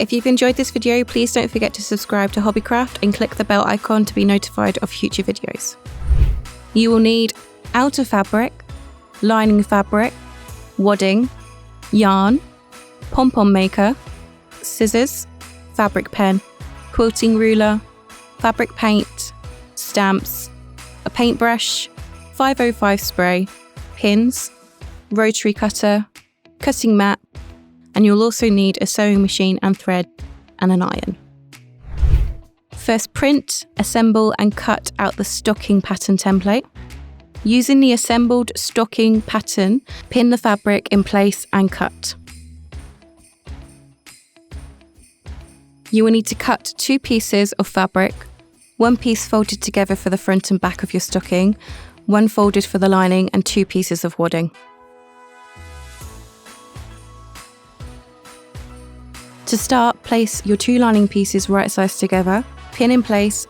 If you've enjoyed this video, please don't forget to subscribe to Hobbycraft and click the bell icon to be notified of future videos. You will need outer fabric, lining fabric, wadding, yarn, pom-pom maker, scissors, fabric pen, quilting ruler, fabric paint, stamps, a paintbrush, 505 spray, pins, rotary cutter, cutting mat, and you'll also need a sewing machine and thread and an iron. First, print, assemble and cut out the stocking pattern template. Using the assembled stocking pattern, pin the fabric in place and cut. You will need to cut 2 pieces of fabric, 1 piece folded together for the front and back of your stocking, 1 folded for the lining and 2 pieces of wadding. To start, place your 2 lining pieces right sides together, pin in place,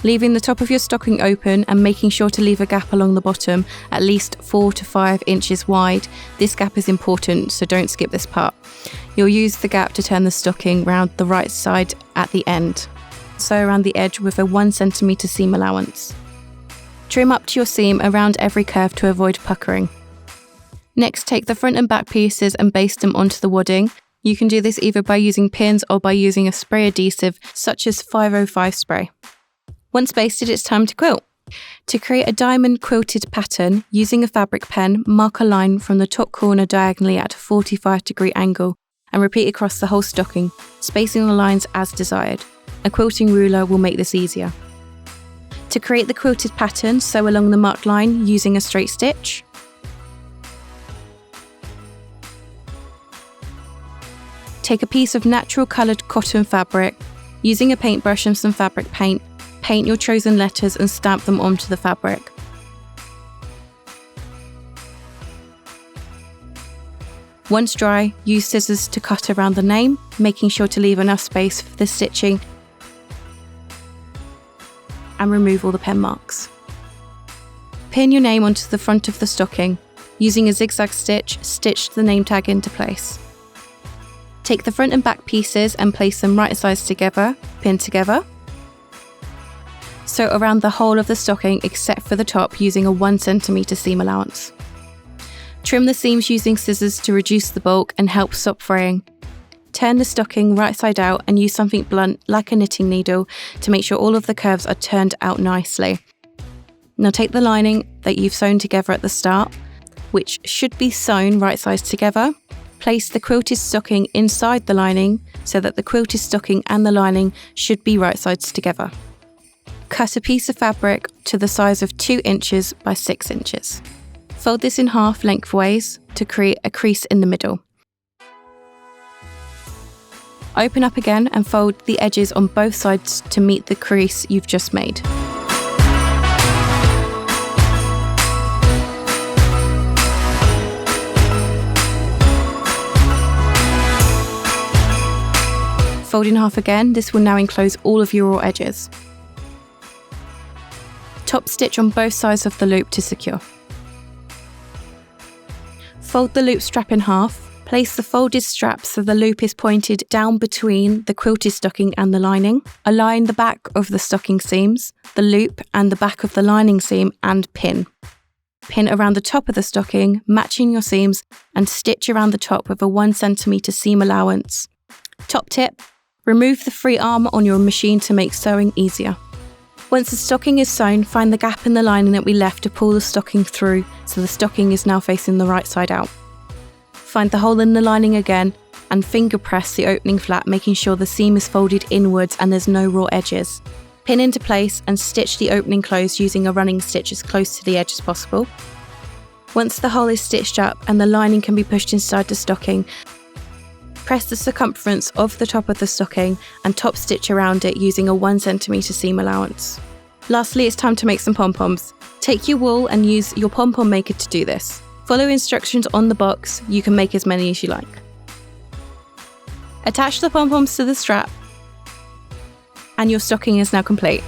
leaving the top of your stocking open and making sure to leave a gap along the bottom at least 4 to 5 inches wide. This gap is important, so don't skip this part. You'll use the gap to turn the stocking round the right side at the end. Sew around the edge with a 1 centimetre seam allowance. Trim up to your seam around every curve to avoid puckering. Next, take the front and back pieces and baste them onto the wadding. You can do this either by using pins or by using a spray adhesive such as 505 spray. Once basted, it's time to quilt. To create a diamond quilted pattern, using a fabric pen, mark a line from the top corner diagonally at a 45-degree angle and repeat across the whole stocking, spacing the lines as desired. A quilting ruler will make this easier. To create the quilted pattern, sew along the marked line using a straight stitch. Take a piece of natural coloured cotton fabric. Using a paintbrush and some fabric paint, paint your chosen letters and stamp them onto the fabric. Once dry, use scissors to cut around the name, making sure to leave enough space for the stitching and remove all the pen marks. Pin your name onto the front of the stocking. Using a zigzag stitch, stitch the name tag into place. Take the front and back pieces and place them right sides together, pin together. Sew around the whole of the stocking except for the top using a 1 centimetre seam allowance. Trim the seams using scissors to reduce the bulk and help stop fraying. Turn the stocking right side out and use something blunt like a knitting needle to make sure all of the curves are turned out nicely. Now take the lining that you've sewn together at the start, which should be sewn right sides together. Place the quilted stocking inside the lining so that the quilted stocking and the lining should be right sides together. Cut a piece of fabric to the size of 2 inches by 6 inches. Fold this in half lengthways to create a crease in the middle. Open up again and fold the edges on both sides to meet the crease you've just made. Fold in half again. This will now enclose all of your raw edges. Top stitch on both sides of the loop to secure. Fold the loop strap in half. Place the folded strap so the loop is pointed down between the quilted stocking and the lining. Align the back of the stocking seams, the loop and the back of the lining seam and pin. Pin around the top of the stocking, matching your seams, and stitch around the top with a 1 centimetre seam allowance. Top tip: remove the free arm on your machine to make sewing easier. Once the stocking is sewn, find the gap in the lining that we left to pull the stocking through so the stocking is now facing the right side out. Find the hole in the lining again and finger press the opening flat, making sure the seam is folded inwards and there's no raw edges. Pin into place and stitch the opening closed using a running stitch as close to the edge as possible. Once the hole is stitched up and the lining can be pushed inside the stocking, press the circumference of the top of the stocking and top stitch around it using a 1 centimetre seam allowance. Lastly, it's time to make some pom-poms. Take your wool and use your pom-pom maker to do this. Follow instructions on the box. You can make as many as you like. Attach the pom-poms to the strap and your stocking is now complete.